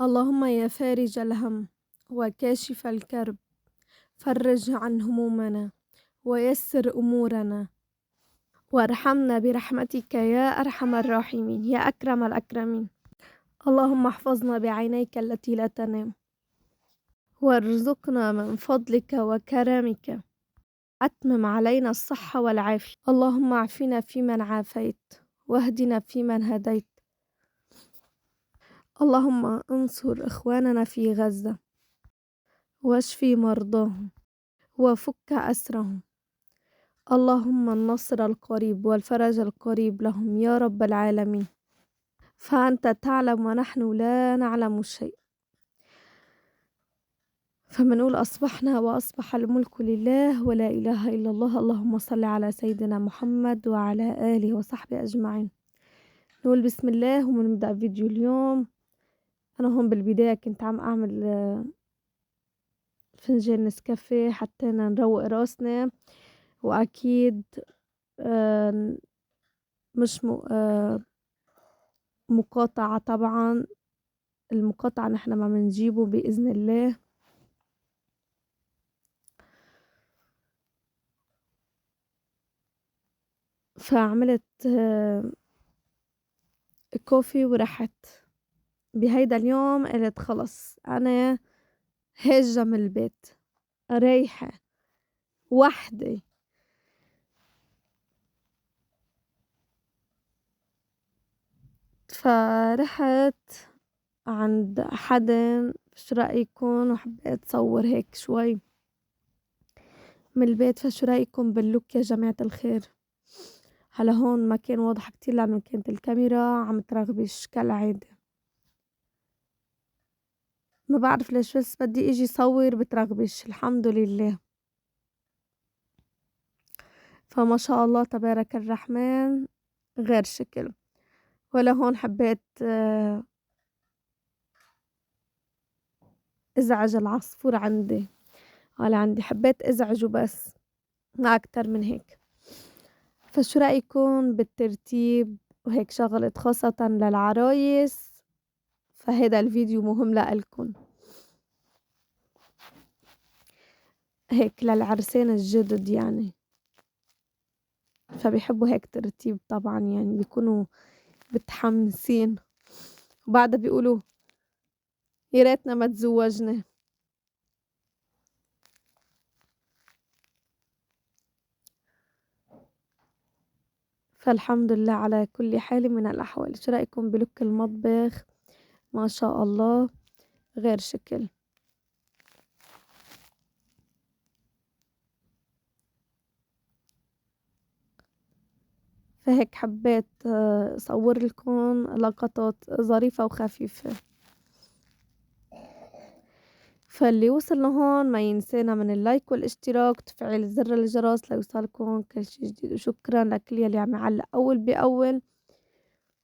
اللهم يا فارج الهم وكاشف الكرب، فرج عن همومنا ويسر أمورنا وارحمنا برحمتك يا أرحم الراحمين يا أكرم الأكرمين. اللهم احفظنا بعينيك التي لا تنام، وارزقنا من فضلك وكرمك، أتمم علينا الصحة والعافية. اللهم اعفنا فيمن عافيت، واهدنا فيمن هديت. اللهم انصر إخواننا في غزة، واشفي مرضاهم، وفك أسرهم. اللهم النصر القريب والفرج القريب لهم يا رب العالمين، فأنت تعلم ونحن لا نعلم شيء. فمنقول أصبحنا وأصبح الملك لله ولا إله إلا الله. اللهم صل على سيدنا محمد وعلى آله وصحبه أجمعين. نقول بسم الله ونبدأ فيديو اليوم. أنا هون بالبداية كنت عم أعمل فنجان نسكافيه حتى نروق راسنا، وأكيد آه، مش مقاطعة طبعا. المقاطعة نحن ما منجيبه بإذن الله. فعملت كوفي ورحت بهيدا اليوم. قلت خلص أنا هاجة من البيت، رايحة وحدي. فرحت عند حدا، شو رأيكم؟ وحبيت صور هيك شوي من البيت. فشو رأيكم باللوك يا جماعة الخير؟ هلا هون ما كان واضح كتير لأنه كانت الكاميرا عم ترغبش كالعادة. ما بعرف ليش بس بدي اجي صور بترغبش. الحمد لله. فما شاء الله تبارك الرحمن غير شكل. ولا هون حبيت ازعج العصفور عندي، ولا عندي حبيت ازعجه بس ما اكتر من هيك. فشو رأيكم بالترتيب وهيك شغلت خاصة للعرايس؟ فهذا الفيديو مهم لألكن، هيك للعرسين الجدد يعني. فبيحبوا هيك ترتيب طبعا، يعني بيكونوا متحمسين وبعدها بيقولوا يا ريتنا ما تزوجنا. فالحمد لله على كل حال من الأحوال. شو رأيكم بلوك المطبخ؟ ما شاء الله غير شكل. فهيك حبيت أصور لكم لقطات ظريفة وخفيفة. فاللي وصل لهون ما ينسانا من اللايك والاشتراك وتفعيل زر الجرس ليوصلكم كل شي جديد. وشكرا لكل يلي عم يعلق أول بأول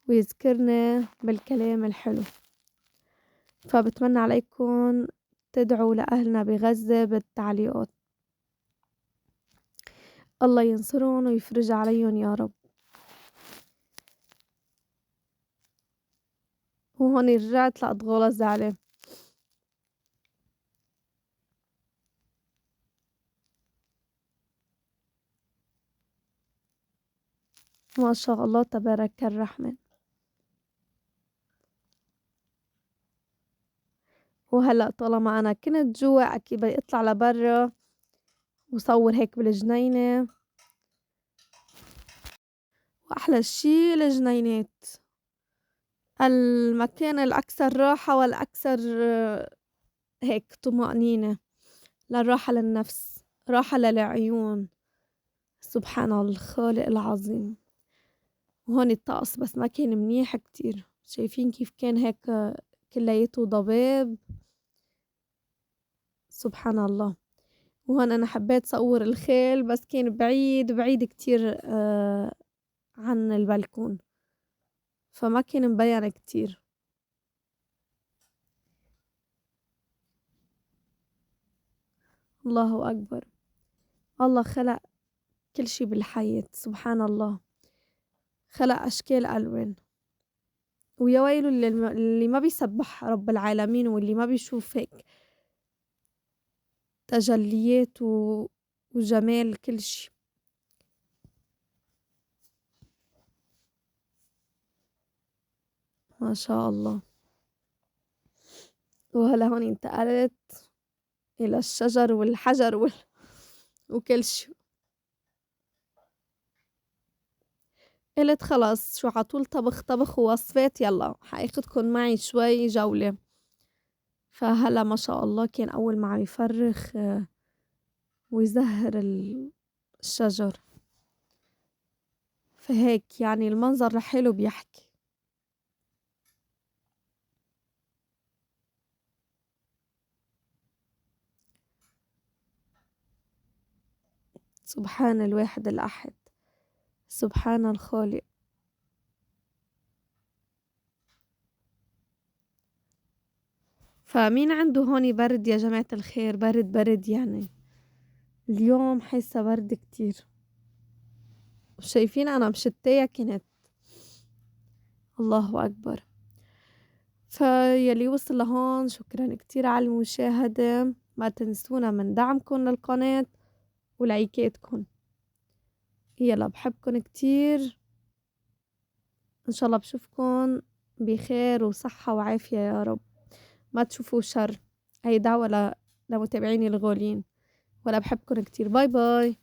ويذكرنا بالكلام الحلو. فبتمنى عليكم تدعوا لأهلنا بغزة بالتعليقات. الله ينصرهم ويفرج عليهم يا رب. وهون رجعت لأضغط الزعلة. ما شاء الله تبارك الرحمن. وهلأ طالما أنا كنت جوا أكيد بدي أطلع لبرا وصور هيك بالجنينة. وأحلى شي الجنينات، المكان الأكثر راحة والأكثر هيك طمأنينة، للراحة للنفس، راحة للعيون. سبحان الخالق العظيم. وهون الطقس بس ما كان منيح كتير. شايفين كيف كان هيك كلياته ضباب. سبحان الله. وهون أنا حبيت صور الخيل بس كان بعيد بعيد كتير عن البلكون، فما كان مبين كتير. الله أكبر. الله خلق كل شي بالحياة. سبحان الله. خلق أشكال ألوان ويا ويله اللي ما بيسبّح رب العالمين واللي ما بيشوف هيك تجليات وجمال كل شي. ما شاء الله. وهلأ هون انتقلت إلى الشجر والحجر وكل شي. قُلت خلاص شو عطول طبخ ووصفات يلّا حآخدكن معي شوي جولة. فهلأ ما شاء الله كان أول ما عم يفرّخ ويزهّر الشجر، فهيك يعني المنظر لحاله بيحكي. سبحان الواحد الأحد، سبحان الخالق. فمين عنده هون برد يا جماعة الخير؟ برد يعني اليوم حاسّة برد كتير، وشايفين أنا مشتّاية كنت. الله أكبر. فيلّي وصل لهون شكرًا كتير على المشاهدة، ما تنسونا من دعمكن للقناة ولايكاتكن. يلّا باحبكن كتير، إن شاء الله باشوفكن بخير وصحة وعافية يا رب، ما تشوفوا شر. هي دعوة لمتابعيني الغاليين، وأنا باحبكن كتير. باي باي.